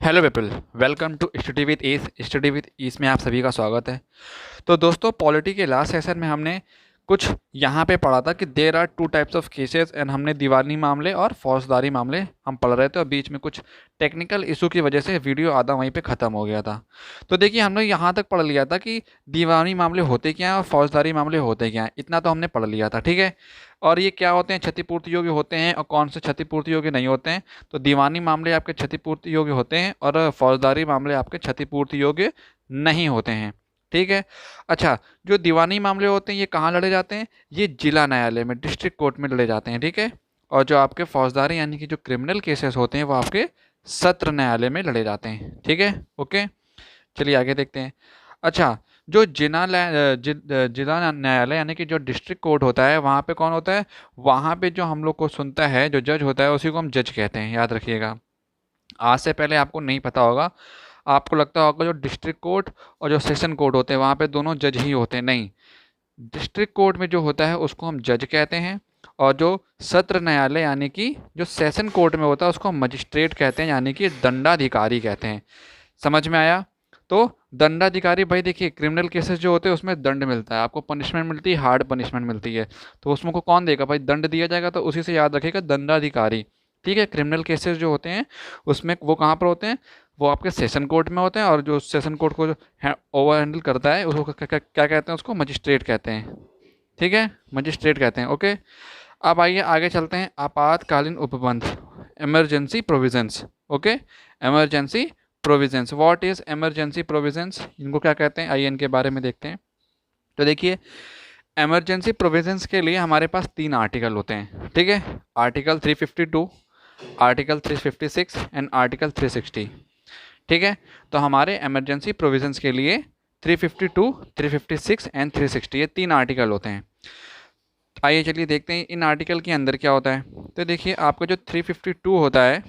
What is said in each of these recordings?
Hello people, welcome to study with ease में आप सभी का स्वागत है। तो दोस्तों, पॉलिटी के लास्ट सेशन में हमने कुछ यहाँ पे पढ़ा था कि there are two types of cases and हमने दीवानी मामले और फौजदारी मामले हम पढ़ रहे थे और बीच में कुछ टेक्निकल इशू की वजह से वीडियो आधा वहीं पे ख़त्म हो गया था। तो देखिए, हमने यहाँ तक पढ़ लिया था कि दीवानी मामले होते क्या हैं और फौजदारी मामले होते क्या हैं, इतना तो हमने पढ़ लिया था, ठीक है। और ये क्या होते हैं, क्षतिपूर्ति योग्य होते हैं और कौन से क्षतिपूर्ति योग्य नहीं होते हैं। तो दीवानी मामले आपके क्षतिपूर्ति योग्य होते हैं और फौजदारी मामले आपके क्षतिपूर्ति योग्य नहीं होते हैं, ठीक है। अच्छा, जो दीवानी मामले होते हैं ये कहाँ लड़े जाते हैं? ये जिला न्यायालय में, डिस्ट्रिक्ट कोर्ट में लड़े जाते हैं, ठीक है। और जो आपके फौजदारी यानी कि जो क्रिमिनल केसेस होते हैं वो आपके सत्र न्यायालय में लड़े जाते हैं, ठीक है। ओके, चलिए आगे देखते हैं। अच्छा, जो जिला न्यायालय यानी कि जो डिस्ट्रिक्ट कोर्ट होता है वहाँ पे कौन होता है? वहाँ पे जो हम लोग को सुनता है, जो जज होता है उसी को हम जज कहते हैं, याद रखिएगा। आज से पहले आपको नहीं पता होगा, आपको लगता होगा जो डिस्ट्रिक्ट कोर्ट और जो सेशन कोर्ट होते हैं वहाँ पे दोनों जज ही होते हैं, नहीं। डिस्ट्रिक्ट कोर्ट में जो होता है उसको हम जज कहते हैं और जो सत्र न्यायालय यानी कि जो सेशन कोर्ट में होता है उसको हम मजिस्ट्रेट कहते हैं, यानी कि दंडाधिकारी कहते हैं। समझ में आया? तो दंडाधिकारी, भाई देखिए, क्रिमिनल केसेस जो होते हैं उसमें दंड मिलता है, आपको पनिशमेंट मिलती है, हार्ड पनिशमेंट मिलती है। तो उसमें को कौन देगा भाई? दंड दिया जाएगा, तो उसी से याद रखिएगा, दंडाधिकारी, ठीक है। क्रिमिनल केसेस जो होते हैं उसमें वो कहाँ पर होते हैं? वो आपके सेशन कोर्ट में होते हैं और जो सेशन कोर्ट को जो ओवर हैंडल करता है उसको क्या कहते हैं? उसको मजिस्ट्रेट कहते हैं, ठीक है, मजिस्ट्रेट कहते हैं। ओके, अब आइए आगे चलते हैं। आपातकालीन उपबंध, emergency provisions. Okay, emergency provisions, what is emergency provisions, इनको क्या कहते हैं, आइए इनके बारे में देखते हैं। तो देखिए, इमरजेंसी प्रोविजंस के लिए हमारे पास 3 आर्टिकल होते हैं, ठीक है। आर्टिकल 352, आर्टिकल 356 एंड आर्टिकल 360, ठीक है। तो हमारे इमरजेंसी प्रोविजंस के लिए 352, 356 एंड 360 ये 3 आर्टिकल होते हैं। आइए चलिए देखते हैं इन आर्टिकल के अंदर क्या होता है। तो देखिए, आपका जो 352 होता है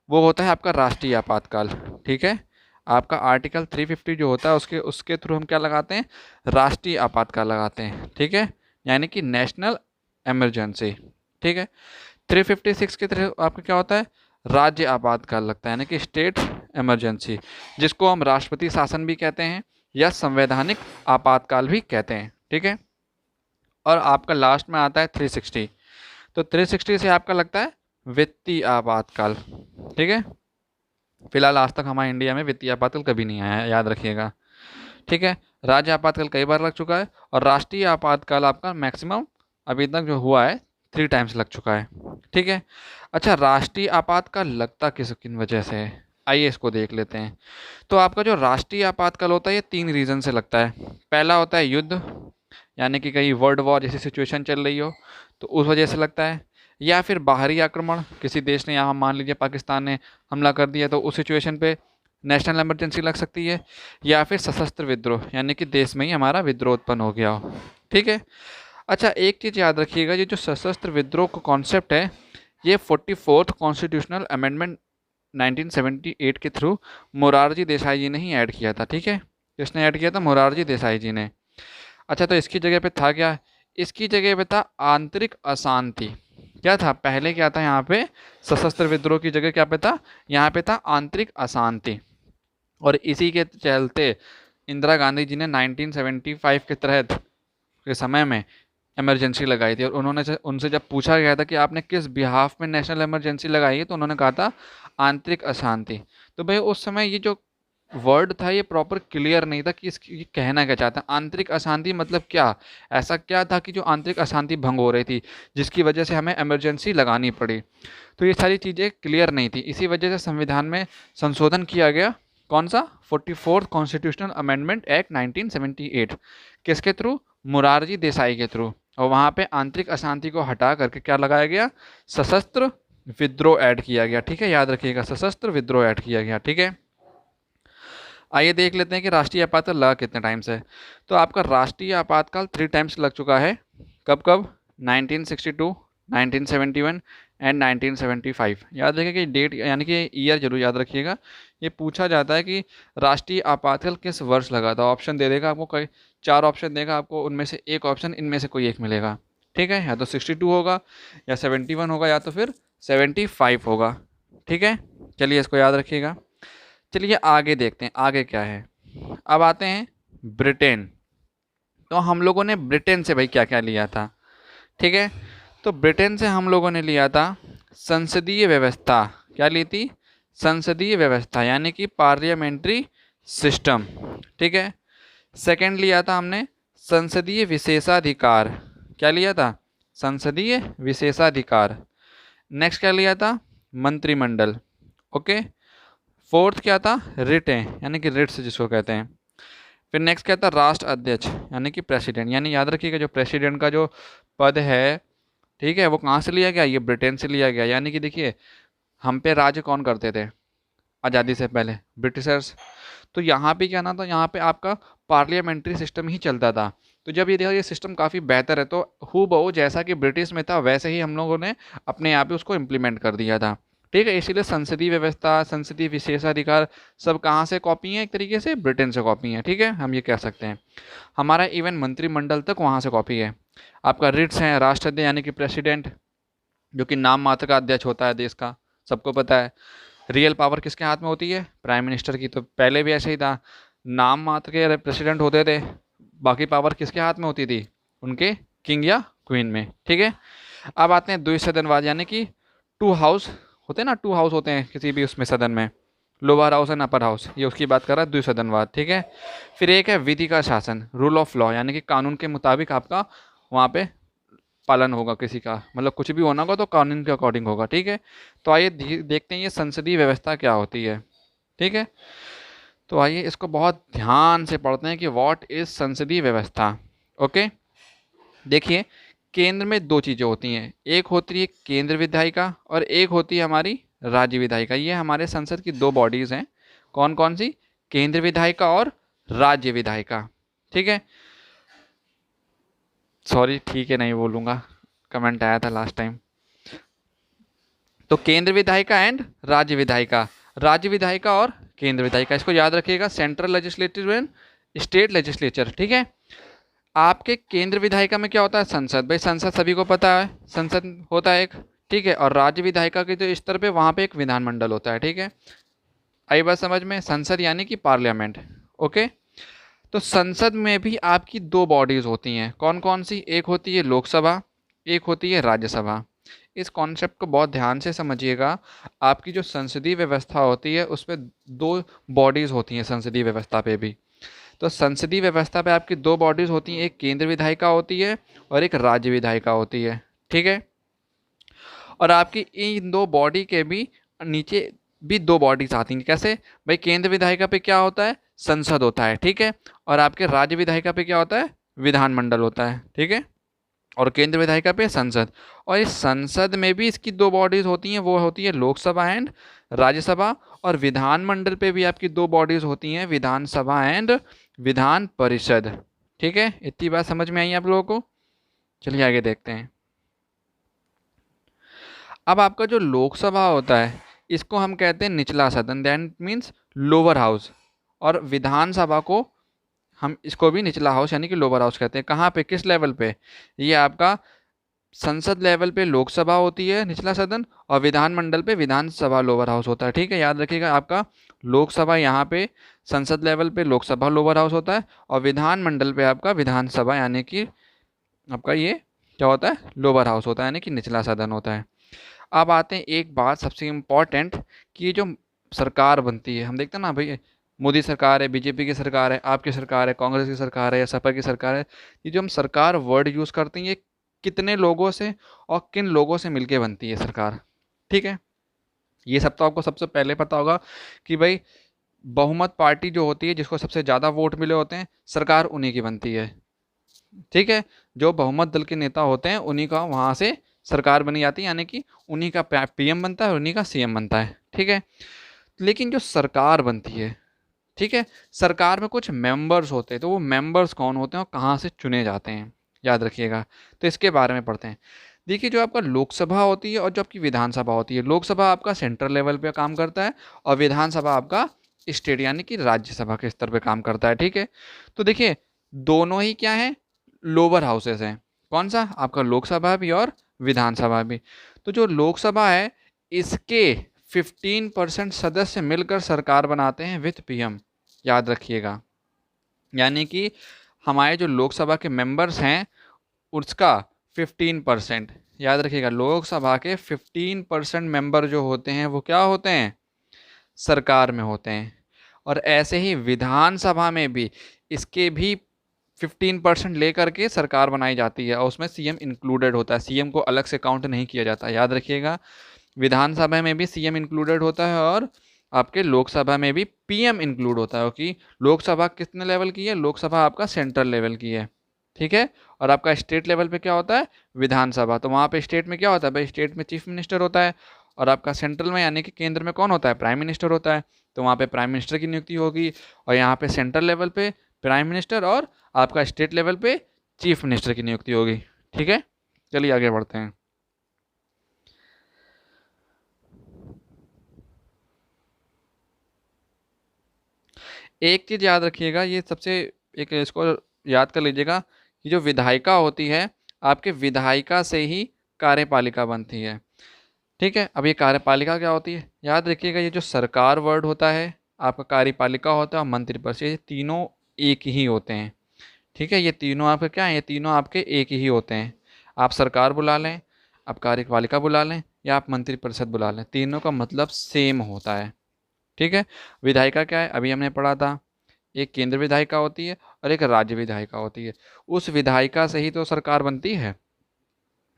वो होता है आपका राष्ट्रीय आपातकाल, ठीक है। आपका आर्टिकल 350 जो होता है उसके उसके थ्रू हम क्या लगाते हैं? राष्ट्रीय आपातकाल लगाते हैं, ठीक है, यानी कि नेशनल इमरजेंसी, ठीक है। 356 के थ्रू आपका क्या होता है? राज्य आपातकाल लगता है, यानी कि स्टेट इमरजेंसी, जिसको हम राष्ट्रपति शासन भी कहते हैं या संवैधानिक आपातकाल भी कहते हैं, ठीक है। और आपका लास्ट में आता है 360। तो 360 से आपका लगता है वित्तीय आपातकाल, ठीक है। फिलहाल आज तक हमारे इंडिया में वित्तीय आपातकाल कभी नहीं आया है, याद रखिएगा, ठीक है। राज्य आपातकाल कई बार लग चुका है और राष्ट्रीय आपातकाल आपका मैक्सिमम अभी तक जो हुआ है 3 टाइम्स लग चुका है, ठीक है। अच्छा, राष्ट्रीय आपातकाल लगता किन वजह से है, आइए इसको देख लेते हैं। तो आपका जो राष्ट्रीय आपातकाल होता है ये 3 रीज़न से लगता है। पहला होता है युद्ध, यानी कि कहीं वर्ल्ड वॉर जैसी सिचुएशन चल रही हो तो उस वजह से लगता है, या फिर बाहरी आक्रमण, किसी देश ने, यहाँ मान लीजिए पाकिस्तान ने हमला कर दिया तो उस सिचुएशन पे नेशनल इमरजेंसी लग सकती है, या फिर सशस्त्र विद्रोह, यानी कि देश में ही हमारा विद्रोह उत्पन्न हो गया हो, ठीक है। अच्छा, एक चीज़ याद रखिएगा, ये जो सशस्त्र विद्रोह का कॉन्सेप्ट है ये 44th कॉन्स्टिट्यूशनल अमेंडमेंट 1978 के थ्रू मोरारजी देसाई जी ने ही ऐड किया था, ठीक है। किसने ऐड किया था? मोरारजी देसाई जी ने। अच्छा, तो इसकी जगह पे था क्या? इसकी जगह पे था आंतरिक अशांति। क्या था पहले? क्या था यहाँ पे? सशस्त्र विद्रोह की जगह क्या पे था? यहाँ पे था आंतरिक अशांति। और इसी के चलते इंदिरा गांधी जी ने 1975 के तहत के समय में इमरजेंसी लगाई थी। और उनसे जब पूछा गया था कि आपने किस बिहाफ में नेशनल इमरजेंसी लगाई है, तो उन्होंने कहा था आंतरिक अशांति। तो भाई उस समय ये जो वर्ड था ये प्रॉपर क्लियर नहीं था कि इसकी कहना क्या चाहता है। आंतरिक अशांति मतलब क्या? ऐसा क्या था कि जो आंतरिक अशांति भंग हो रही थी जिसकी वजह से हमें इमरजेंसी लगानी पड़ी? तो ये सारी चीज़ें क्लियर नहीं थी, इसी वजह से संविधान में संशोधन किया गया। कौन सा? 44th constitutional amendment act 1978। किसके थ्रू? मोरारजी देसाई के थ्रू। और वहाँ पे आंतरिक अशांति को हटा करके क्या लगाया गया? सशस्त्र विद्रोह ऐड किया गया, ठीक है, याद रखिएगा, सशस्त्र विद्रोह ऐड किया गया, ठीक है। आइए देख लेते हैं कि राष्ट्रीय आपातकाल लगा कितने टाइम से। तो आपका राष्ट्रीय आपातकाल 3 टाइम्स लग चुका है। कब कब? 1962, 1971 एंड 1975। याद रखिएगा कि डेट यानी कि ईयर जरूर याद रखिएगा। ये पूछा जाता है कि राष्ट्रीय आपातकाल किस वर्ष लगा था। ऑप्शन दे देगा आपको, कई 4 ऑप्शन देगा आपको, उनमें से एक ऑप्शन इनमें से कोई एक मिलेगा, ठीक है। या तो 62 होगा या 71 होगा या तो फिर 75 होगा, ठीक है। चलिए इसको याद रखिएगा। चलिए आगे देखते हैं आगे क्या है। अब आते हैं ब्रिटेन। तो हम लोगों ने ब्रिटेन से भाई क्या क्या लिया था, ठीक है। तो ब्रिटेन से हम लोगों ने लिया था संसदीय व्यवस्था। क्या ली थी? संसदीय व्यवस्था, यानी कि पार्लियामेंट्री सिस्टम, ठीक है। सेकंड लिया था हमने संसदीय विशेषाधिकार। क्या लिया था? संसदीय विशेषाधिकार। नेक्स्ट क्या लिया था? मंत्रिमंडल। ओके। फोर्थ क्या था? रिटें, यानी कि रिट्स जिसको कहते हैं। फिर नेक्स्ट क्या था? राष्ट्र अध्यक्ष, यानी कि प्रेसिडेंट। यानी याद रखिएगा जो प्रेसिडेंट का जो पद है, ठीक है, वो कहाँ से लिया गया? ये ब्रिटेन से लिया गया। यानी कि देखिए, हम पे राज्य कौन करते थे आज़ादी से पहले? ब्रिटिशर्स। तो यहाँ पे क्या ना था, यहाँ पे आपका पार्लियामेंट्री सिस्टम ही चलता था। तो जब ये देखा ये सिस्टम काफ़ी बेहतर है, तो हूबहू जैसा कि ब्रिटिश में था वैसे ही हम लोगों ने अपने यहाँ पे उसको इम्प्लीमेंट कर दिया था, ठीक है। इसीलिए संसदीय व्यवस्था, संसदीय विशेषाधिकार सब कहाँ से कॉपी हैं? एक तरीके से ब्रिटेन से कॉपी हैं, ठीक है, हम ये कह सकते हैं। हमारा इवन मंत्रिमंडल तक वहाँ से कॉपी है। आपका रिट्स हैं, राष्ट्राध्यक्ष यानी कि प्रेसिडेंट, जो कि नाम मात्र का अध्यक्ष होता है देश का, सबको पता है। रियल पावर किसके हाथ में होती है? प्राइम मिनिस्टर की। तो पहले भी ऐसे ही था, नाम मात्र के प्रेसिडेंट होते थे, बाकी पावर किसके हाथ में होती थी? उनके किंग या क्वीन में, ठीक है। अब आते हैं द्विसदनवाद, यानी कि टू हाउस होते हैं ना, टू हाउस होते हैं किसी भी उसमें सदन में, lower house and upper house, ये उसकी बात कर रहा है द्विसदनवाद, ठीक है। फिर एक है विधि का शासन, रूल ऑफ लॉ, यानी कि कानून के मुताबिक आपका वहाँ पे पालन होगा किसी का, मतलब कुछ भी होना होगा तो कानून के अकॉर्डिंग होगा, ठीक है। तो आइए देखते हैं ये संसदीय व्यवस्था क्या होती है, ठीक है। तो आइए इसको बहुत ध्यान से पढ़ते हैं कि व्हाट इज संसदीय व्यवस्था। ओके, देखिए, केंद्र में दो चीज़ें होती हैं, एक होती है केंद्र विधायिका और एक होती है हमारी राज्य विधायिका। ये हमारे संसद की दो बॉडीज़ हैं। कौन कौन सी? केंद्र विधायिका और राज्य विधायिका, ठीक है। सॉरी, ठीक है नहीं बोलूँगा, कमेंट आया था लास्ट टाइम। तो केंद्र विधायिका एंड राज्य विधायिका, राज्य विधायिका और केंद्र विधायिका, इसको याद रखिएगा, central legislative and state legislature, ठीक है। आपके केंद्र विधायिका में क्या होता है? संसद, भाई संसद सभी को पता है, संसद होता है एक, ठीक है। और राज्य विधायिका के जो स्तर पे वहाँ पे एक विधानमंडल होता है, ठीक है। आई बात समझ में? संसद यानी कि पार्लियामेंट, ओके। तो संसद में भी आपकी दो बॉडीज़ होती हैं, कौन कौन सी? एक होती है लोकसभा, एक होती है राज्यसभा। इस कॉन्सेप्ट को बहुत ध्यान से समझिएगा। आपकी जो संसदीय व्यवस्था होती है उसमें दो बॉडीज़ होती हैं संसदीय व्यवस्था पे भी। तो संसदीय व्यवस्था पे आपकी दो बॉडीज़ होती हैं, एक केंद्र विधायिका होती है और एक राज्य विधायिका होती है, ठीक है। और आपकी इन दो बॉडी के भी नीचे भी दो बॉडीज आती हैं। कैसे भाई? केंद्र विधायिका पे क्या होता है? संसद होता है, ठीक है। और आपके राज्य विधायिका पे क्या होता है? विधानमंडल होता है, ठीक है। और केंद्र विधायिका पे संसद। और इस संसद में भी इसकी दो बॉडीज़ होती हैं, वो होती है लोकसभा एंड राज्यसभा। और विधानमंडल पे भी आपकी दो बॉडीज़ होती हैं, विधानसभा एंड विधान परिषद, ठीक है। इतनी बात समझ में आई आप लोगों को? चलिए आगे देखते हैं। अब आपका जो लोकसभा होता है इसको हम कहते हैं निचला सदन, दैट मीन्स लोअर हाउस। और विधानसभा को हम इसको भी निचला हाउस यानी कि लोअर हाउस कहते हैं। कहाँ पे? किस लेवल पे? ये आपका संसद लेवल पे लोकसभा होती है निचला सदन, और विधानमंडल पे विधानसभा लोअर हाउस होता है, ठीक है। याद रखिएगा, आपका लोकसभा यहाँ पे संसद लेवल पे लोकसभा लोअर हाउस होता है, और विधानमंडल पे आपका विधानसभा यानी कि आपका ये क्या होता है? लोअर हाउस होता है, यानी कि निचला सदन होता है। अब आते हैं एक बात सबसे इम्पॉर्टेंट, कि ये जो सरकार बनती है, हम देखते हैं ना भाई, मोदी सरकार है, बीजेपी की सरकार है, आपकी सरकार है, कांग्रेस की सरकार है या सपा की सरकार है, ये जो हम सरकार वर्ड यूज़ करते हैं, ये कितने लोगों से और किन लोगों से मिलके बनती है सरकार, ठीक है। ये सब तो आपको सबसे पहले पता होगा कि भाई बहुमत पार्टी जो होती है, जिसको सबसे ज़्यादा वोट मिले होते हैं, सरकार उन्हीं की बनती है, ठीक है। जो बहुमत दल के नेता होते हैं उन्हीं का वहाँ से सरकार बनी जाती है, यानी कि उन्हीं का पीएम बनता है और उन्हीं का सीएम बनता है, ठीक है। लेकिन जो सरकार बनती है, ठीक है, सरकार में कुछ मेंबर्स होते हैं, तो वो मेंबर्स कौन होते हैं और कहाँ से चुने जाते हैं, याद रखिएगा। तो इसके बारे में पढ़ते हैं। देखिए, जो आपका लोकसभा होती है और जो आपकी विधानसभा होती है, लोकसभा आपका सेंट्रल लेवल पे काम करता है और विधानसभा आपका स्टेट यानी कि राज्यसभा के स्तर पे काम करता है, ठीक है। तो देखिए, दोनों ही क्या है? लोअर हाउसेस हैं। कौन सा? आपका लोकसभा भी और विधानसभा भी। तो जो लोकसभा है, इसके 15% सदस्य मिलकर सरकार बनाते हैं विथ पीएम, याद रखिएगा। यानी कि हमारे जो लोकसभा के मेंबर्स हैं उसका 15%, याद रखिएगा, लोकसभा के 15% मेंबर जो होते हैं वो क्या होते हैं, सरकार में होते हैं। और ऐसे ही विधानसभा में भी इसके भी 15% लेकर के सरकार बनाई जाती है और उसमें सीएम इंक्लूडेड होता है, सीएम को अलग से काउंट नहीं किया जाता, याद रखिएगा। विधानसभा में भी सीएम इंक्लूडेड होता है और आपके लोकसभा में भी पीएम इंक्लूड होता है, क्योंकि लोकसभा कितने लेवल की है, लोकसभा आपका सेंट्रल लेवल की है, ठीक है। और आपका स्टेट लेवल पे क्या होता है, विधानसभा। तो वहाँ पे स्टेट में क्या होता है भाई, स्टेट में चीफ मिनिस्टर होता है, और आपका सेंट्रल में यानी कि केंद्र में कौन होता है, प्राइम मिनिस्टर होता है। तो वहाँ पे प्राइम मिनिस्टर की नियुक्ति होगी, और यहाँ पे सेंट्रल लेवल पे प्राइम मिनिस्टर और आपका स्टेट लेवल पे चीफ मिनिस्टर की नियुक्ति होगी, ठीक है। चलिए आगे बढ़ते हैं। एक चीज़ याद रखिएगा, ये सबसे एक इसको याद कर लीजिएगा कि जो विधायिका होती है आपके विधायिका से ही कार्यपालिका बनती है, ठीक है। अब ये कार्यपालिका क्या होती है, याद रखिएगा, ये जो सरकार वर्ड होता है, आपका कार्यपालिका होता है और मंत्रिपरिषद, ये तीनों एक ही होते हैं, ठीक है। ये तीनों आपके क्या हैं, ये तीनों आपके एक ही होते हैं। आप सरकार बुला लें, आप कार्यपालिका बुला लें, या आप मंत्रिपरिषद बुला लें, तीनों का मतलब सेम होता है, ठीक है। विधायिका क्या है, अभी हमने पढ़ा था, एक केंद्र विधायिका होती है और एक राज्य विधायिका होती है। उस विधायिका से ही तो सरकार बनती है।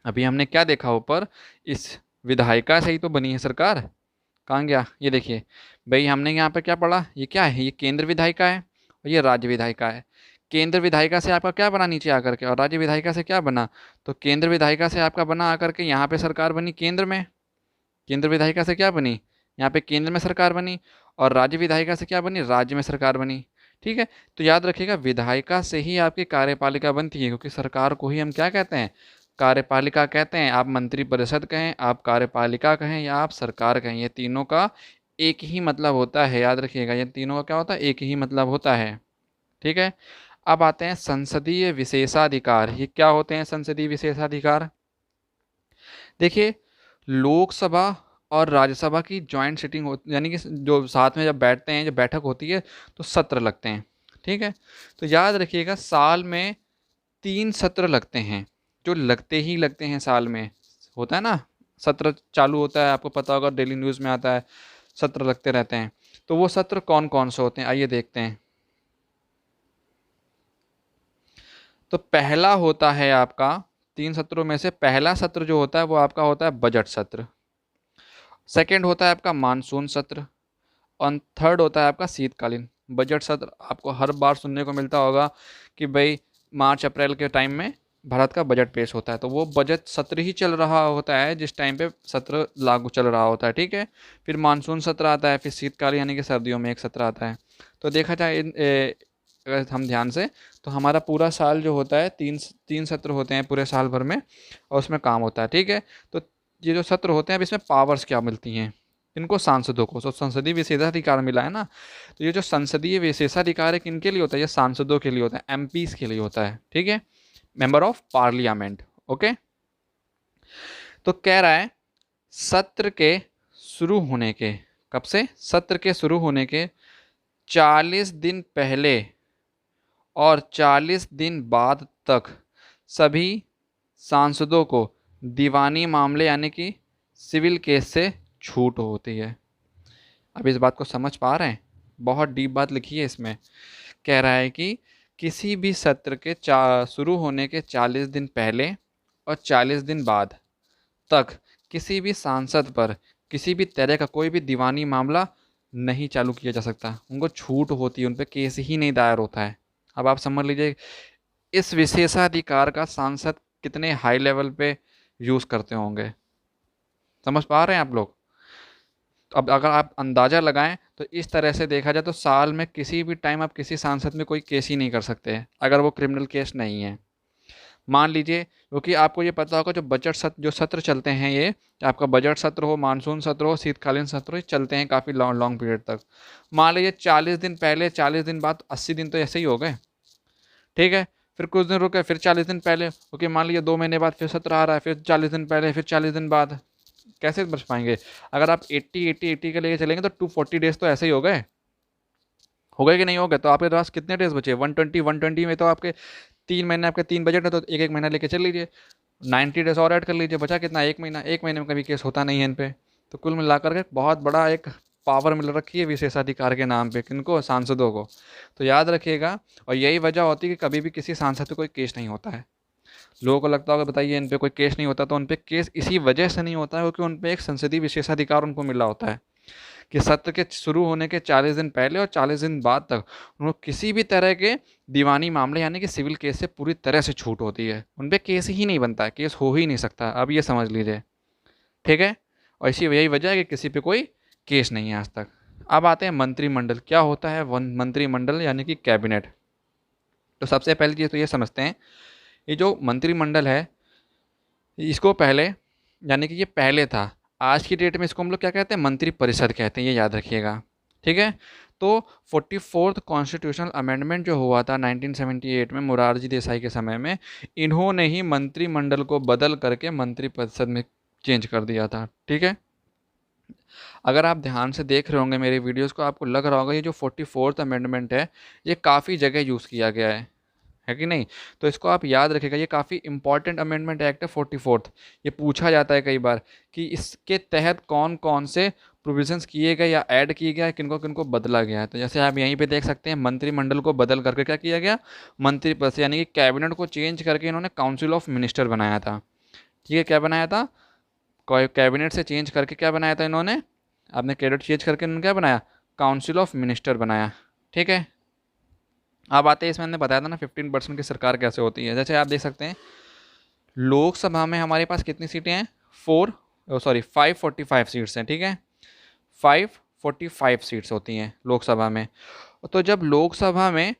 अभी हमने क्या देखा ऊपर, इस विधायिका से ही तो बनी है सरकार। कहाँ गया, ये देखिए भाई, हमने यहाँ पे क्या पढ़ा, ये क्या है, ये केंद्र विधायिका है और ये राज्य विधायिका है। केंद्र विधायिका से आपका क्या बना नीचे आकर के, और राज्य विधायिका से क्या बना, तो केंद्र विधायिका से आपका बना आकर के यहाँ पे सरकार बनी केंद्र में, केंद्र विधायिका से क्या बनी, यहाँ पे केंद्र में सरकार बनी, और राज्य विधायिका से क्या बनी, राज्य में सरकार बनी, ठीक है। तो याद रखिएगा, विधायिका से ही आपकी कार्यपालिका बनती है, क्योंकि सरकार को ही हम क्या कहते हैं, कार्यपालिका कहते हैं। आप मंत्रिपरिषद कहें, आप कार्यपालिका कहें, या आप सरकार कहें, ये तीनों का एक ही मतलब होता है, याद रखिएगा, ये तीनों का क्या होता है, एक ही मतलब होता है, ठीक है। अब आते हैं संसदीय विशेषाधिकार। ये क्या होते हैं संसदीय विशेषाधिकार, देखिए, लोकसभा और राज्यसभा की जॉइंट सिटिंग होती, यानी कि जो साथ में जब बैठते हैं, जब बैठक होती है तो सत्र लगते हैं, ठीक है। तो याद रखिएगा, साल में 3 सत्र लगते हैं, जो लगते ही लगते हैं, साल में होता है ना, सत्र चालू होता है, आपको पता होगा, डेली न्यूज़ में आता है, सत्र लगते रहते हैं। तो वो सत्र कौन कौन से होते हैं, आइए देखते हैं। तो पहला होता है आपका, 3 सत्रों में से पहला सत्र जो होता है वो आपका होता है बजट सत्र। सेकंड होता है आपका मानसून सत्र, और थर्ड होता है आपका शीतकालीन बजट सत्र। आपको हर बार सुनने को मिलता होगा कि भाई मार्च अप्रैल के टाइम में भारत का बजट पेश होता है, तो वो बजट सत्र ही चल रहा होता है जिस टाइम पे सत्र लागू चल रहा होता है, ठीक है। फिर मानसून सत्र आता है, फिर शीतकालीन यानी कि सर्दियों में एक सत्र आता है। तो देखा जाए अगर हम ध्यान से, तो हमारा पूरा साल जो होता है, तीन सत्र होते हैं पूरे साल भर में, और उसमें काम होता है, ठीक है। तो ये जो सत्र होते हैं, अब इसमें पावर्स क्या मिलती हैं इनको, सांसदों को, तो संसदीय विशेषाधिकार मिला है ना। तो ये जो संसदीय विशेषाधिकार है किनके लिए होता है, ये सांसदों के लिए होता है, एमपीज के लिए होता है, ठीक है, मेंबर ऑफ पार्लियामेंट, ओके। तो कह रहा है सत्र के शुरू होने के, कब से, सत्र के शुरू होने के 40 दिन पहले और 40 दिन बाद तक सभी सांसदों को दीवानी मामले यानी कि सिविल केस से छूट होती है। अब इस बात को समझ पा रहे हैं, बहुत डीप बात लिखी है इसमें। कह रहा है कि किसी भी सत्र के शुरू होने के 40 दिन पहले और 40 दिन बाद तक किसी भी सांसद पर किसी भी तरह का कोई भी दीवानी मामला नहीं चालू किया जा सकता, उनको छूट होती है, उन पर केस ही नहीं दायर होता है। अब आप समझ लीजिए इस विशेषाधिकार का सांसद कितने हाई लेवल पे यूज़ करते होंगे, समझ पा रहे हैं आप लोग। तो अब अगर आप अंदाज़ा लगाएं तो इस तरह से देखा जाए तो साल में किसी भी टाइम आप किसी सांसद में कोई केस ही नहीं कर सकते अगर वो क्रिमिनल केस नहीं है। मान लीजिए, क्योंकि आपको ये पता होगा जो बजट सत्र जो सत्र चलते हैं, ये आपका बजट सत्र हो, मानसून सत्र हो, शीतकालीन सत्र हो, ये चलते हैं काफ़ी लॉन्ग पीरियड तक। मान लीजिए 40 दिन पहले 40 दिन बाद 80 दिन तो ऐसे ही हो गए, ठीक है। फिर कुछ दिन रुके, फिर 40 दिन पहले, क्योंकि मान लीजिए 2 महीने बाद फिर सत्र आ रहा है, फिर 40 दिन पहले, फिर 40 दिन बाद, कैसे बच पाएंगे? अगर आप 80 के लेके चलेंगे तो 240 डेज तो ऐसे ही हो गए कि नहीं हो गए? तो आपके पास कितने डेज बचे? 120 में तो आपके 3 महीने, आपके 3 बजट है, तो एक एक महीना लेके चल लीजिए, 90 डेज और ऐड कर लीजिए, बचा कितना? 1 महीना। 1 महीने में कभी केस होता नहीं है इन पे। तो कुल मिलाकर के बहुत बड़ा एक पावर मिल रखी है विशेषाधिकार के नाम पे, किनको? सांसदों को। तो याद रखिएगा, और यही वजह होती है कि कभी भी किसी सांसद पे कोई केस नहीं होता है। लोगों को लगता होगा बताइए इन पे कोई केस नहीं होता, तो उन पे केस इसी वजह से नहीं होता है क्योंकि उन पे एक संसदीय विशेषाधिकार उनको मिला होता है कि सत्र के शुरू होने के 40 दिन पहले और 40 दिन बाद तक उनको किसी भी तरह के दीवानी मामले यानी कि सिविल केस से पूरी तरह से छूट होती है। उन पर केस ही नहीं बनता है, केस हो ही नहीं सकता, अब ये समझ लीजिए, ठीक है। और इसी यही वजह है कि किसी पे कोई केस नहीं है आज तक। अब आते हैं मंत्रिमंडल। क्या होता है मंत्रिमंडल यानी कि कैबिनेट? तो सबसे पहली चीज़ तो ये समझते हैं, ये जो मंत्रिमंडल है इसको पहले, यानी कि ये पहले था, आज की डेट में इसको हम लोग क्या कहते हैं? मंत्री परिषद कहते हैं, ये याद रखिएगा, ठीक है। तो 44th कॉन्स्टिट्यूशनल अमेंडमेंट जो हुआ था 1978 में मोरारजी देसाई के समय में, इन्होंने ही मंत्रिमंडल को बदल करके मंत्री परिषद में चेंज कर दिया था, ठीक है। अगर आप ध्यान से देख रहे होंगे मेरे वीडियोस को, आपको लग रहा होगा ये जो 44th अमेंडमेंट है ये काफ़ी जगह यूज़ किया गया है कि नहीं? तो इसको आप याद रखिएगा, ये काफ़ी इंपॉर्टेंट अमेंडमेंट एक्ट है 44th। ये पूछा जाता है कई बार कि इसके तहत कौन कौन से प्रोविजंस किए गए या ऐड किए गए, किनको किनको बदला गया है। तो जैसे आप यहीं पे देख सकते हैं, मंत्रिमंडल को बदल करके क्या किया गया? मंत्री पद से यानी कि कैबिनेट को चेंज करके इन्होंने काउंसिल ऑफ मिनिस्टर बनाया था, ठीक है। क्या बनाया था? कैबिनेट से चेंज करके क्या बनाया था इन्होंने? आपने कैबिनेट चेंज करके इन्होंने क्या बनाया? काउंसिल ऑफ मिनिस्टर बनाया, ठीक है। अब आते हैं, इसमें हमने बताया था ना 15% की सरकार कैसे होती है। जैसे आप देख सकते हैं लोकसभा में हमारे पास कितनी सीटें हैं? 545 सीट्स हैं, ठीक है। 545 सीट्स होती हैं लोकसभा में। तो जब लोकसभा में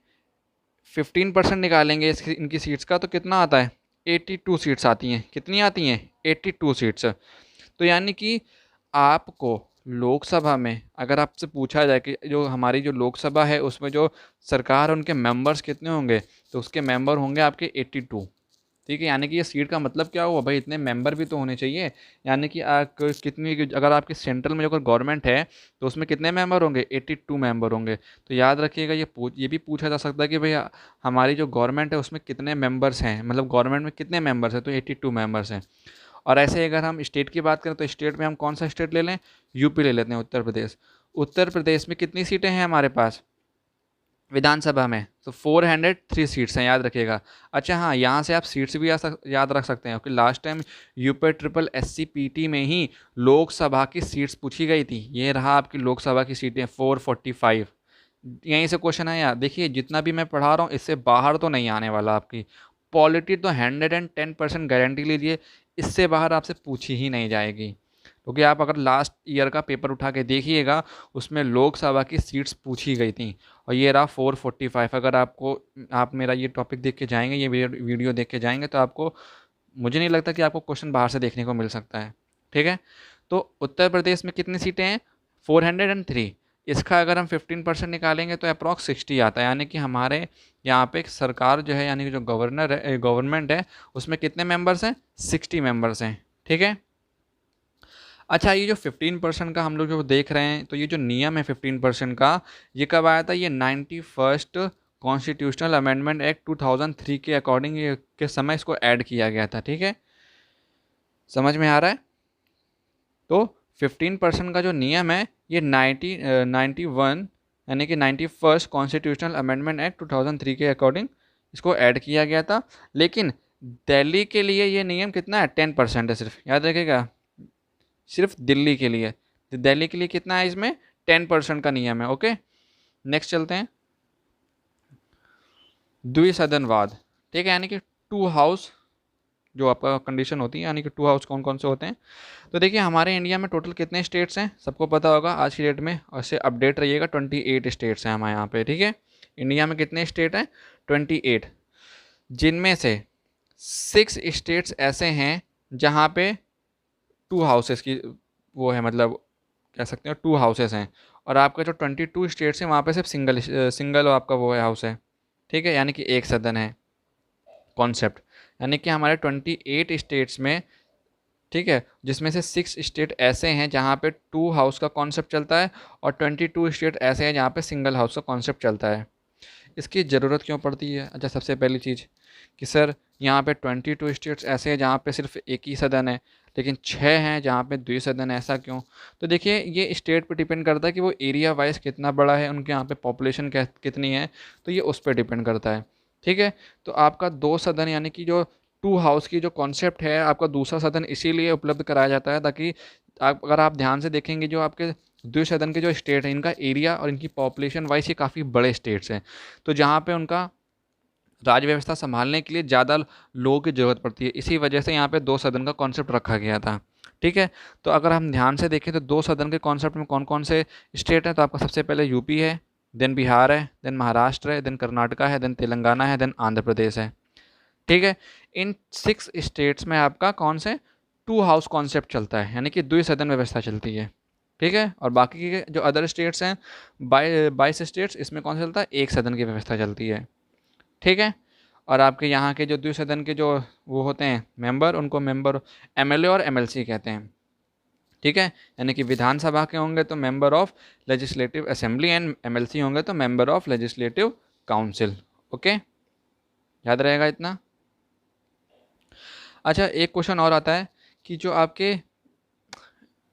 15% निकालेंगे इनकी सीट्स का, तो कितना आता है? 82 सीट्स आती हैं। कितनी आती हैं? 82 सीट्स। तो यानी कि आपको लोकसभा में अगर आपसे पूछा जाए कि जो हमारी जो लोकसभा है उसमें जो सरकार है उनके मेंबर्स कितने होंगे, तो उसके मेंबर होंगे आपके 82, ठीक है। यानी कि ये सीट का मतलब क्या हुआ भाई? इतने मेंबर भी तो होने चाहिए। यानी कि कितनी, अगर आपकी सेंट्रल में अगर गवर्नमेंट है तो उसमें कितने मेंबर होंगे? 82 मेंबर होंगे। तो याद रखिएगा, ये भी पूछा जा सकता है कि भाई हमारी जो गवर्नमेंट है उसमें कितने मेंबर्स हैं, मतलब गवर्नमेंट में कितने मेंबर्स हैं? तो 82 मेंबर्स हैं। और ऐसे अगर हम स्टेट की बात करें तो स्टेट में हम कौन सा स्टेट ले लें? यूपी ले लेते हैं, उत्तर प्रदेश। उत्तर प्रदेश में कितनी सीटें हैं हमारे पास विधानसभा में? तो 403 सीट्स हैं, याद रखिएगा। अच्छा हाँ, यहाँ से आप सीट्स भी याद रख सकते हैं क्योंकि last time UP triple SCPT में ही लोकसभा की सीट्स पूछी गई थी। ये रहा आपकी लोकसभा की सीटें 445। यहीं से क्वेश्चन है यार, देखिए जितना भी मैं पढ़ा रहा हूँ इससे बाहर तो नहीं आने वाला आपकी पॉलिटी, तो 110% गारंटी लीजिए इससे बाहर आपसे पूछी ही नहीं जाएगी। क्योंकि आप अगर लास्ट ईयर का पेपर उठा के देखिएगा उसमें लोकसभा की सीट्स पूछी गई थी और ये रहा 445। अगर आप मेरा ये टॉपिक देख के जाएंगे, ये वीडियो देख के जाएंगे, तो आपको, मुझे नहीं लगता कि आपको क्वेश्चन बाहर से देखने को मिल सकता है, ठीक है। तो उत्तर प्रदेश में कितनी सीटें हैं? 403। इसका अगर हम 15% निकालेंगे तो अप्रॉक्स 60 आता है। यानी कि हमारे यहाँ पे सरकार जो है, यानी कि जो गवर्नमेंट है उसमें कितने मेंबर्स हैं? 60 मेंबर्स हैं, ठीक है। अच्छा, ये जो 15% का हम लोग जो देख रहे हैं, तो ये जो नियम है 15% का, ये कब आया था? ये 91st कॉन्स्टिट्यूशनल अमेंडमेंट एक्ट 2003 के अकॉर्डिंग ये के समय इसको ऐड किया गया था, ठीक है। समझ में आ रहा है? तो 15% का जो नियम है ये 91 यानी कि 91st कॉन्स्टिट्यूशनल अमेंडमेंट एक्ट 2003 के अकॉर्डिंग इसको ऐड किया गया था। लेकिन दिल्ली के लिए ये नियम कितना है? 10% है सिर्फ, याद रखिएगा, सिर्फ दिल्ली के लिए। तो दिल्ली के लिए कितना है? इसमें 10% का नियम है, ओके। नेक्स्ट चलते हैं, द्विसदनवाद, ठीक है। यानी कि 2 हाउस जो आपका कंडीशन होती है, यानी कि 2 हाउस कौन कौन से होते हैं? तो देखिए हमारे इंडिया में टोटल कितने स्टेट्स हैं सबको पता होगा आज की डेट में, और इससे अपडेट रहिएगा। 28 स्टेट्स हैं हमारे यहाँ पे, ठीक है। इंडिया में कितने स्टेट हैं? 28, जिनमें से 6 स्टेट्स ऐसे हैं जहाँ पे 2 हाउसेस की वो है, मतलब कह सकते हैं 2 हाउसेस हैं। और आपका जो 22 स्टेट्स हैं वहाँ पे सिर्फ सिंगल आपका वो है हाउस है, ठीक है। यानी कि एक सदन है कॉन्सेप्ट। यानी कि हमारे 28 स्टेट्स में, ठीक है, जिसमें से 6 स्टेट ऐसे हैं जहाँ पे 2 हाउस का कॉन्सेप्ट चलता है और 22 स्टेट ऐसे हैं जहाँ पे सिंगल हाउस का कॉन्सेप्ट चलता है। इसकी ज़रूरत क्यों पड़ती है? अच्छा, सबसे पहली चीज़ कि सर यहाँ पे 22 स्टेट्स ऐसे हैं जहाँ पे सिर्फ एक ही सदन है, लेकिन 6 हैं जहाँ पे 2 सदन है, ऐसा क्यों? तो देखिए, ये स्टेट पे डिपेंड करता है कि वो एरिया वाइज कितना बड़ा है, उनके यहाँ पे पॉपुलेशन कितनी है, तो ये उस पर डिपेंड करता है। ठीक है, तो आपका 2 सदन यानी कि जो 2 हाउस की जो कॉन्सेप्ट है, आपका दूसरा सदन इसीलिए उपलब्ध कराया जाता है ताकि अगर आप ध्यान से देखेंगे, जो आपके 2 सदन के जो स्टेट हैं, इनका एरिया और इनकी पॉपुलेशन वाइज ये काफ़ी बड़े स्टेट्स हैं, तो जहाँ पे उनका राज्य व्यवस्था संभालने के लिए ज़्यादा लोगों की ज़रूरत पड़ती है, इसी वजह से यहाँ पे 2 सदन का कॉन्सेप्ट रखा गया था। ठीक है, तो अगर हम ध्यान से देखें तो 2 सदन के कॉन्सेप्ट में कौन कौन से स्टेट हैं, तो आपका सबसे पहले यूपी है, देन बिहार है, देन महाराष्ट्र है, देन कर्नाटका है, देन तेलंगाना है, देन आंध्र प्रदेश है। ठीक है, इन 6 स्टेट्स में आपका कौन से 2 हाउस कॉन्सेप्ट चलता है, यानी कि 2 सदन व्यवस्था चलती है। ठीक है, और बाकी के जो अदर स्टेट्स हैं 22 स्टेट्स, इसमें कौन सा चलता है, एक सदन की व्यवस्था चलती है। ठीक है, और आपके यहाँ के जो 2 सदन के जो वो होते हैं मेंबर, उनको मेंबर एमएलए और एमएलसी कहते हैं। ठीक है, यानी कि विधानसभा के होंगे तो member of legislative assembly and MLC होंगे तो member of legislative council. Okay, याद रहेगा इतना। अच्छा, एक क्वेश्चन और आता है कि जो आपके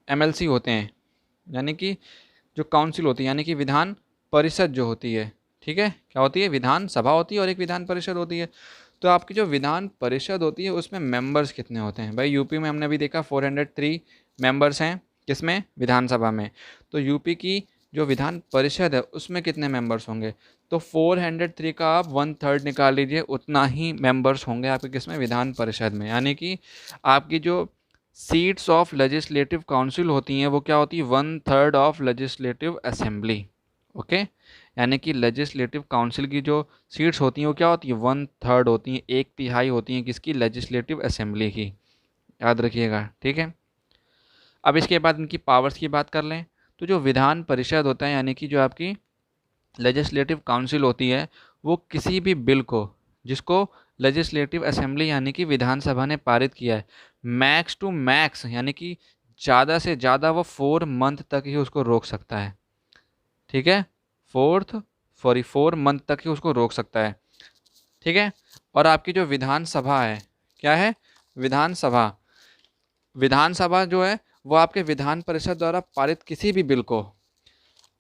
एमएलसी होते हैं, यानी कि जो काउंसिल होती है, यानी कि विधान परिषद जो होती है, ठीक है, क्या होती है, विधान सभा होती है और एक विधान परिषद होती है। तो आपकी जो विधान परिषद होती है उसमें मेंबर्स कितने होते हैं? भाई यूपी में हमने अभी देखा 403 मेंबर्स हैं, किसमें, विधानसभा में। तो यूपी की जो विधान परिषद है उसमें कितने मेंबर्स होंगे? तो 403 का आप 1/3 निकाल लीजिए, उतना ही मेंबर्स होंगे आपके किसमें, विधान परिषद में। यानी कि आपकी जो सीट्स ऑफ लेजिस्लेटिव काउंसिल होती हैं वो क्या होती है, 1/3 ऑफ लेजिस्लेटिव असेंबली। ओके, यानी कि लेजिस्लेटिव काउंसिल की जो सीट्स होती हैं वो क्या होती है, 1/3 होती हैं, 1/3 होती हैं किसकी, लेजिस्लेटिव असेंबली की। याद रखिएगा, ठीक है। अब इसके बाद इनकी पावर्स की बात कर लें, तो जो विधान परिषद होता है, यानी कि जो आपकी लेजिस्लेटिव काउंसिल होती है, वो किसी भी बिल को जिसको लेजिस्लेटिव असेंबली यानी कि विधानसभा ने पारित किया है, मैक्स टू मैक्स यानी कि ज़्यादा से ज़्यादा वो 4 मंथ तक ही उसको रोक सकता है। ठीक है, 4 मंथ तक ही उसको रोक सकता है। ठीक है, और आपकी जो विधानसभा है, क्या है, विधानसभा, विधानसभा जो है वो आपके विधान परिषद द्वारा पारित किसी भी बिल को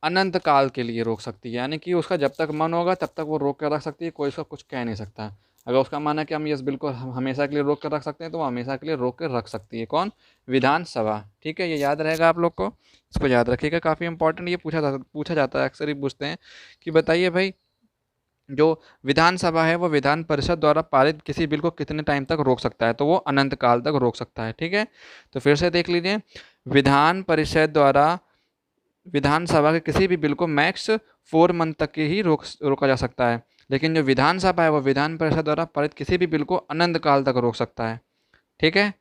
अनंत काल के लिए रोक सकती है, यानी कि उसका जब तक मन होगा तब तक वो रोक कर रख सकती है, कोई उसका कुछ कह नहीं सकता। अगर उसका मन है कि हम इस बिल को हमेशा के लिए रोक कर रख सकते हैं तो वो हमेशा के लिए रोक कर रख सकती है। कौन, विधानसभा। ठीक है, ये याद रहेगा आप लोग को, इसको याद रखिएगा, काफ़ी इंपॉर्टेंट, ये पूछा जाता है, अक्सर ही पूछते हैं कि बताइए भाई, जो विधानसभा है वो विधान परिषद द्वारा पारित किसी बिल को कितने टाइम तक रोक सकता है, तो वो अनंत काल तक रोक सकता है। ठीक है, तो फिर से देख लीजिए, विधान परिषद द्वारा विधानसभा के किसी भी बिल को मैक्स 4 मंथ तक के ही रोका जा सकता है, लेकिन जो विधानसभा है वो विधान परिषद द्वारा पारित किसी भी बिल को अनंत काल तक रोक सकता है। ठीक है,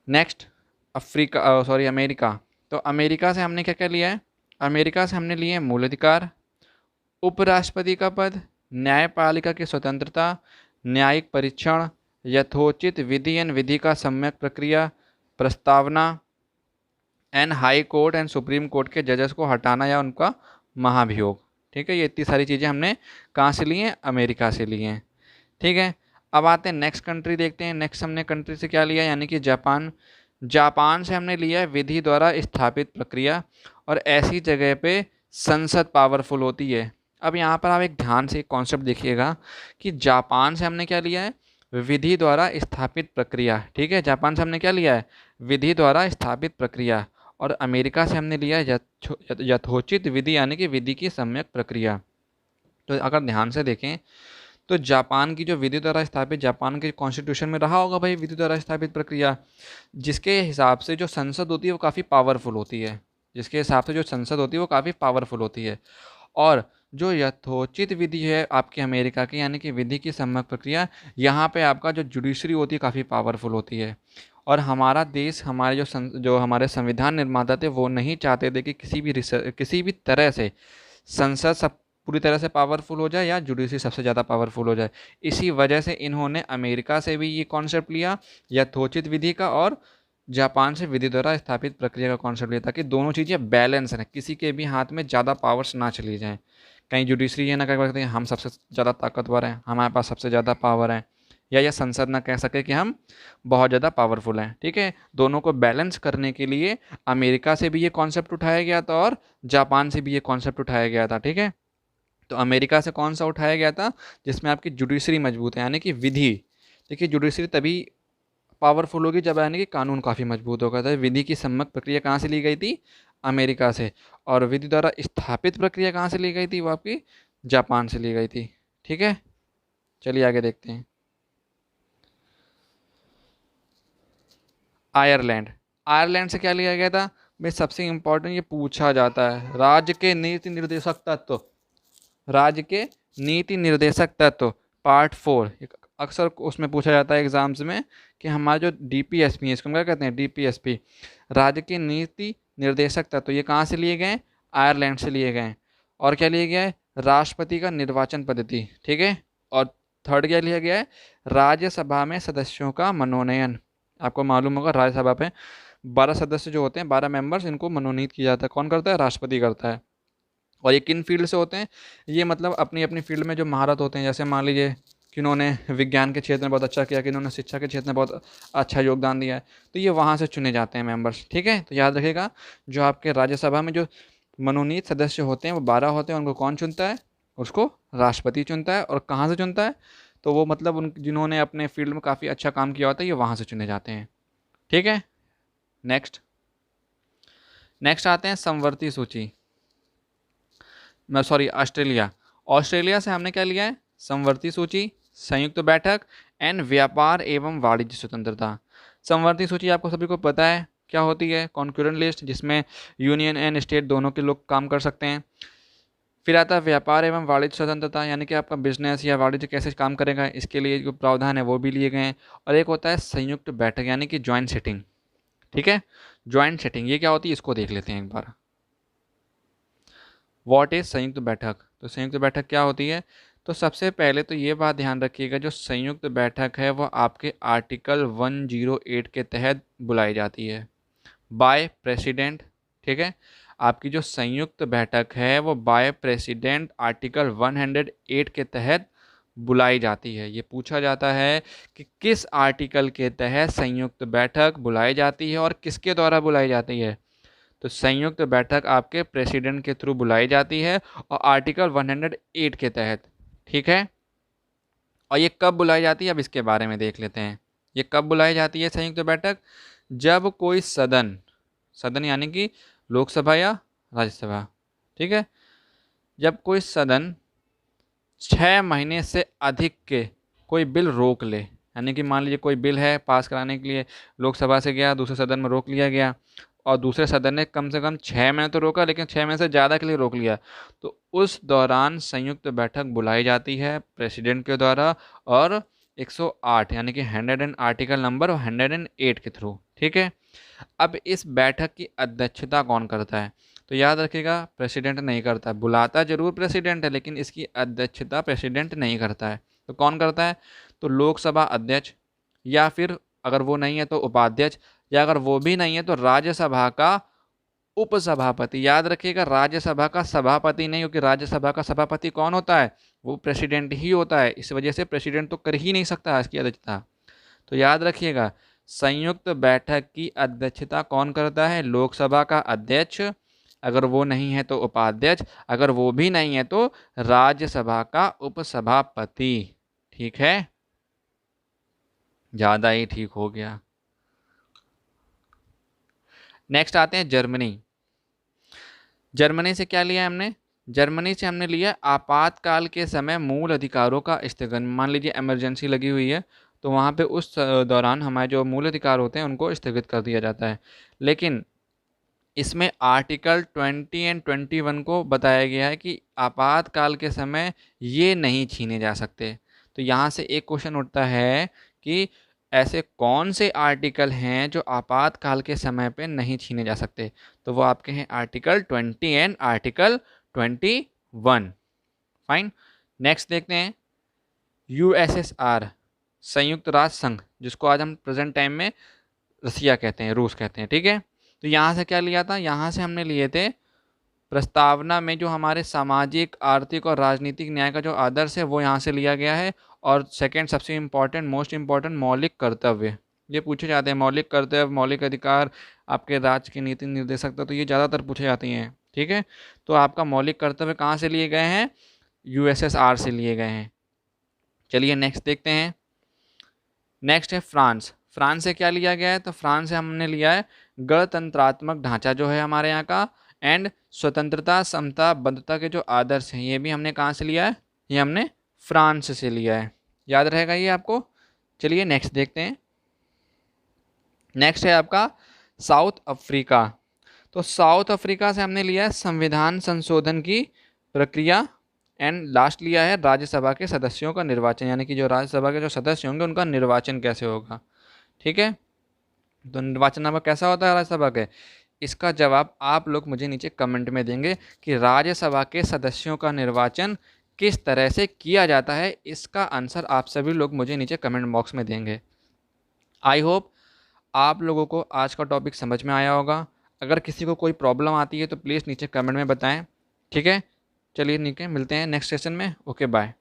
नेक्स्ट अमेरिका। तो अमेरिका से हमने क्या क्या लिया है, अमेरिका से हमने लिए मूल अधिकार, उपराष्ट्रपति का पद, न्यायपालिका की स्वतंत्रता, न्यायिक परीक्षण, यथोचित विधि एंड विधि का सम्यक प्रक्रिया, प्रस्तावना and high court and supreme court के जजेस को हटाना या उनका महाभियोग। ठीक है, ये इतनी सारी चीज़ें हमने कहाँ से ली हैं, अमेरिका से ली हैं। ठीक है, अब आते हैं नेक्स्ट कंट्री देखते हैं। नेक्स्ट हमने कंट्री से क्या लिया, यानी कि जापान। जापान से हमने लिया है विधि द्वारा स्थापित प्रक्रिया, और ऐसी जगह पे संसद पावरफुल होती है। अब यहाँ पर आप एक ध्यान से एक कॉन्सेप्ट देखिएगा कि जापान से हमने क्या लिया है, विधि द्वारा स्थापित प्रक्रिया। ठीक है, जापान से हमने क्या लिया है, विधि द्वारा स्थापित प्रक्रिया, और अमेरिका से हमने लिया है यथोचित विधि यानी कि विधि की सम्यक प्रक्रिया। तो अगर ध्यान से देखें तो जापान की जो विधि द्वारा स्थापित, जापान के कॉन्स्टिट्यूशन में रहा होगा भाई विधि द्वारा स्थापित प्रक्रिया, जिसके हिसाब से जो संसद होती है वो काफ़ी पावरफुल होती है, जिसके हिसाब से जो संसद होती है वो काफ़ी पावरफुल होती है। और जो यथोचित विधि है आपकी अमेरिका की, यानी कि विधि की सम्यक प्रक्रिया, यहाँ पे आपका जो जुडिशरी होती है काफ़ी पावरफुल होती है। और हमारा देश, हमारे जो हमारे संविधान निर्माता थे वो नहीं चाहते थे कि किसी भी तरह से संसद सब पूरी तरह से पावरफुल हो जाए या जुडिशरी सबसे ज़्यादा पावरफुल हो जाए। इसी वजह से इन्होंने अमेरिका से भी ये कॉन्सेप्ट लिया यथोचित विधि का, और जापान से विधि द्वारा स्थापित प्रक्रिया का कॉन्सेप्ट लिया, ताकि दोनों चीज़ें बैलेंस रहें, किसी के भी हाथ में ज़्यादा पावर्स ना चली जाएँ। कहीं जुडिशरी ये ना कह सकते हैं हम सबसे ज़्यादा ताकतवर हैं, हमारे पास सबसे ज़्यादा पावर है, या ये संसद ना कह सके कि हम बहुत ज़्यादा पावरफुल हैं। ठीक है, दोनों को बैलेंस करने के लिए अमेरिका से भी ये कॉन्सेप्ट उठाया गया था और जापान से भी ये कॉन्सेप्ट उठाया गया था। ठीक है, तो अमेरिका से कौन सा उठाया गया था, जिसमें आपकी जुडिशरी मजबूत है, यानी कि विधि। देखिए जुडिशरी तभी पावरफुल होगी जब यानी कि कानून काफ़ी मजबूत होगा। तो विधि की सम्मत प्रक्रिया कहाँ से ली गई थी, अमेरिका से, और विधि द्वारा स्थापित प्रक्रिया कहाँ से ली गई थी, वो आपकी जापान से ली गई थी। ठीक है, चलिए आगे देखते हैं। आयरलैंड, आयरलैंड से क्या लिया गया था भाई, सबसे इंपॉर्टेंट ये पूछा जाता है, राज्य के नीति निर्देशक तत्व, राज्य के नीति निर्देशक तत्व पार्ट 4, अक्सर उसमें पूछा जाता है एग्जाम्स में कि हमारा जो डीपीएसपी है, इसको क्या कहते हैं, डीपीएसपी, राज्य के नीति निर्देशक तत्व, ये कहाँ से लिए गए, आयरलैंड से लिए गए। और क्या लिया गया है, राष्ट्रपति का निर्वाचन पद्धति। ठीक है, और थर्ड क्या लिया गया है, राज्यसभा में सदस्यों का मनोनयन। आपको मालूम होगा राज्यसभा पे 12 सदस्य जो होते हैं, 12 मेंबर्स, इनको मनोनीत किया जाता है। कौन करता है, राष्ट्रपति करता है। और ये किन फील्ड से होते हैं, ये मतलब अपनी अपनी फील्ड में जो महारत होते हैं, जैसे मान लीजिए किन्होंने विज्ञान के क्षेत्र में बहुत अच्छा किया, किन्होंने शिक्षा के क्षेत्र में बहुत अच्छा योगदान दिया है, तो ये वहाँ से चुने जाते हैं मेंबर्स। ठीक है, तो याद रखिएगा जो आपके राज्यसभा में जो मनोनीत सदस्य होते हैं वो 12 होते हैं, उनको कौन चुनता है, उसको राष्ट्रपति चुनता है। और कहाँ से चुनता है, तो वो मतलब उन जिन्होंने अपने फील्ड में काफ़ी अच्छा काम किया होता है, ये वहाँ से चुने जाते हैं। ठीक है, नेक्स्ट आते हैं संवर्ती सूची, सॉरी ऑस्ट्रेलिया। ऑस्ट्रेलिया से हमने क्या लिया है, संवर्ती सूची, संयुक्त बैठक एंड व्यापार एवं वाणिज्य स्वतंत्रता। संवर्ती सूची आपको सभी को पता है क्या होती है, कॉन्करेंट लिस्ट, जिसमें यूनियन एंड स्टेट दोनों के लोग काम कर सकते हैं। फिर आता है व्यापार एवं वाणिज्य स्वतंत्रता, यानी कि आपका बिजनेस या वाणिज्य कैसे काम करेगा, इसके लिए जो प्रावधान है वो भी लिए गए हैं। और एक होता है संयुक्त बैठक, यानी कि ज्वाइंट सेटिंग। ठीक है, ज्वाइंट सेटिंग ये क्या होती है, इसको देख लेते हैं एक बार। व्हाट इज संयुक्त बैठक, तो संयुक्त बैठक क्या होती है, तो सबसे पहले तो ये बात ध्यान रखिएगा, जो संयुक्त बैठक है वो आपके आर्टिकल 108 के तहत बुलाई जाती है, बाय प्रेसिडेंट। ठीक है, आपकी जो संयुक्त बैठक है वो बाय प्रेसिडेंट आर्टिकल 108 के तहत बुलाई जाती है। ये पूछा जाता है कि किस आर्टिकल के तहत संयुक्त बैठक बुलाई जाती है और किसके द्वारा बुलाई जाती है, तो संयुक्त बैठक आपके प्रेसिडेंट के थ्रू बुलाई जाती है और आर्टिकल 108 के तहत। ठीक है, और ये कब बुलाई जाती है, अब इसके बारे में देख लेते हैं। ये कब बुलाई जाती है संयुक्त बैठक, जब कोई सदन, सदन यानी कि लोकसभा या राज्यसभा, ठीक है, जब कोई सदन 6 महीने से अधिक के कोई बिल रोक ले, यानी कि मान लीजिए कोई बिल है पास कराने के लिए, लोकसभा से गया, दूसरे सदन में रोक लिया गया, और दूसरे सदन ने कम से कम 6 महीने तो रोका, लेकिन 6 महीने से ज़्यादा के लिए रोक लिया, तो उस दौरान संयुक्त बैठक बुलाई जाती है प्रेसिडेंट के द्वारा, और 108 यानी कि 100 आर्टिकल नंबर 108 के थ्रू। ठीक है, अब इस बैठक की अध्यक्षता कौन करता है, तो याद रखिएगा प्रेसिडेंट नहीं करता, बुलाता जरूर प्रेसिडेंट है, लेकिन इसकी अध्यक्षता प्रेसिडेंट नहीं करता है। तो कौन करता है, तो लोकसभा अध्यक्ष, या फिर अगर वो नहीं है तो उपाध्यक्ष, या अगर वो भी नहीं है तो राज्यसभा का उपसभापति। याद रखिएगा राज्यसभा का सभापति नहीं, क्योंकि राज्यसभा का सभापति कौन होता है, वो प्रेसिडेंट ही होता है, इस वजह से प्रेसिडेंट तो कर ही नहीं सकता इसकी अध्यक्षता। तो याद रखिएगा संयुक्त बैठक की अध्यक्षता कौन करता है, लोकसभा का अध्यक्ष, अगर वो नहीं है तो उपाध्यक्ष, अगर वो भी नहीं है तो राज्यसभा का उपसभापति। ठीक है, ज़्यादा ही ठीक हो गया। नेक्स्ट आते हैं जर्मनी। जर्मनी से क्या लिया हमने, जर्मनी से हमने लिया आपातकाल के समय मूल अधिकारों का स्थगन। मान लीजिए इमरजेंसी लगी हुई है, तो वहाँ पे उस दौरान हमारे जो मूल अधिकार होते हैं उनको स्थगित कर दिया जाता है। लेकिन इसमें आर्टिकल 20 एंड 21 को बताया गया है कि आपातकाल के समय ये नहीं छीने जा सकते। तो यहाँ से एक क्वेश्चन उठता है कि ऐसे कौन से आर्टिकल हैं जो आपातकाल के समय पे नहीं छीने जा सकते, तो वो आपके हैं article 20 and article 21। Fine. Next देखते हैं यूएसएसआर, संयुक्त राष्ट्र संघ, जिसको आज हम प्रेजेंट टाइम में रसिया कहते हैं, रूस कहते हैं, ठीक है। तो यहाँ से क्या लिया था, यहाँ से हमने लिए थे प्रस्तावना में जो हमारे सामाजिक, आर्थिक और राजनीतिक न्याय का जो आदर्श है वो यहाँ से लिया गया है। और सेकंड सबसे इम्पॉर्टेंट, मोस्ट इम्पॉर्टेंट, मौलिक कर्तव्य, ये पूछे जाते हैं। मौलिक कर्तव्य, मौलिक अधिकार, आपके राज्य की नीति निर्देशकता, तो ये ज़्यादातर पूछे जाती हैं, ठीक है। तो आपका मौलिक कर्तव्य कहाँ से लिए गए हैं, यूएसएसआर से लिए गए हैं। चलिए नेक्स्ट देखते हैं। नेक्स्ट है फ्रांस। फ्रांस से क्या लिया गया है, तो फ्रांस से हमने लिया है गणतंत्रात्मक ढांचा जो है हमारे यहाँ का, एंड स्वतंत्रता, समता, बंधुता के जो आदर्श हैं, ये भी हमने कहाँ से लिया है, ये हमने फ्रांस से लिया है। याद रहेगा ये आपको। चलिए नेक्स्ट देखते हैं। नेक्स्ट है आपका साउथ अफ्रीका। तो साउथ अफ्रीका से हमने लिया है संविधान संशोधन की प्रक्रिया, एंड लास्ट लिया है राज्यसभा के सदस्यों का निर्वाचन, यानी कि जो राज्यसभा के जो सदस्य होंगे उनका निर्वाचन कैसे होगा, ठीक है। तो निर्वाचन आपका कैसा होता है राज्यसभा के, इसका जवाब आप लोग मुझे नीचे कमेंट में देंगे कि राज्यसभा के सदस्यों का निर्वाचन किस तरह से किया जाता है। इसका आंसर आप सभी लोग मुझे नीचे कमेंट बॉक्स में देंगे। आई होप आप लोगों को आज का टॉपिक समझ में आया होगा। अगर किसी को कोई प्रॉब्लम आती है तो प्लीज़ नीचे कमेंट में बताएं, ठीक है। चलिए ठीक है, मिलते हैं नेक्स्ट सेशन में। Okay bye.